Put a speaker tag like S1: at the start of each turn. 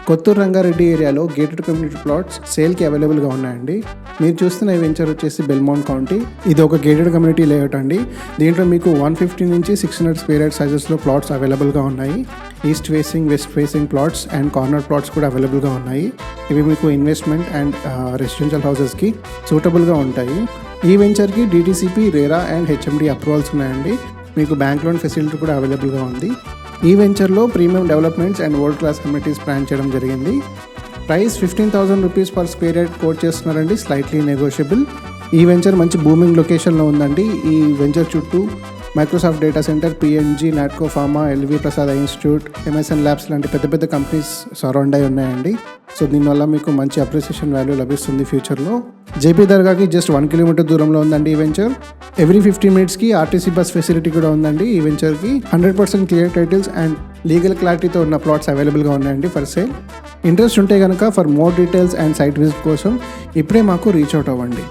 S1: కొత్తూరు రంగారెడ్డి ఏరియాలో gated community plots సేల్కి అవైలబుల్గా ఉన్నాయండి. మీరు చూస్తున్న ఈ వెంచర్ వచ్చేసి బెల్మౌంట్ కౌంటీ. ఇది ఒక గేటెడ్ కమ్యూనిటీ లేఅవుట్ అండి. దీంట్లో మీకు 150 నుంచి 600 స్క్వేర్ యార్డ్ సైజెస్లో ప్లాట్స్ అవైలబుల్గా ఉన్నాయి. East facing, west facing plots and corner plots కూడా అవైలబుల్గా ఉన్నాయి. ఇవి మీకు ఇన్వెస్ట్మెంట్ అండ్ రెసిడెన్షియల్ హౌసెస్కి సూటబుల్గా ఉంటాయి. ఈ వెంచర్కి DTCP, RERA and HMD approvals ఉన్నాయండి. మీకు బ్యాంక్ లోన్ ఫెసిలిటీ కూడా అవైలబుల్గా ఉంది. ఈ వెంచర్లో premium developments and world class amenities plan చేయడం జరిగింది. Price 15,000 rupees per square yard quote చేస్తున్నారండి, స్లైట్లీ నెగోషియబుల్. ఈ వెంచర్ మంచి బూమింగ్ లొకేషన్లో ఉందండి. ఈ వెంచర్ చుట్టూ Microsoft data center, PNG, Natco pharma, LV Prasad institute, MSN labs లాంటి పెద్ద పెద్ద కంపెనీస్ సరౌండ్ అయి ఉన్నాయండి. సో దీనివల్ల మీకు మంచి అప్రిసియేషన్ వాల్యూ లభిస్తుంది ఫ్యూచర్లో. JP దర్గాకి జస్ట్ 1 కిలోమీటర్ దూరంలో ఉందండి ఈ వెంచర్. ఎవ్రీ 15 మినిట్స్కి RTC బస్ ఫెసిలిటీ కూడా ఉందండి ఈ వెంచర్కి. 100% క్లియర్ టైటిల్స్ అండ్ లీగల్ క్లారిటీతో ఉన్న ప్లాట్స్ అవైలబుల్గా ఉన్నాయండి ఫర్ సేల్. ఇంట్రెస్ట్ ఉంటే కనుక for more details and site visit కోసం ఇప్పుడే మాకు రీచ్ అవుట్ అవ్వండి.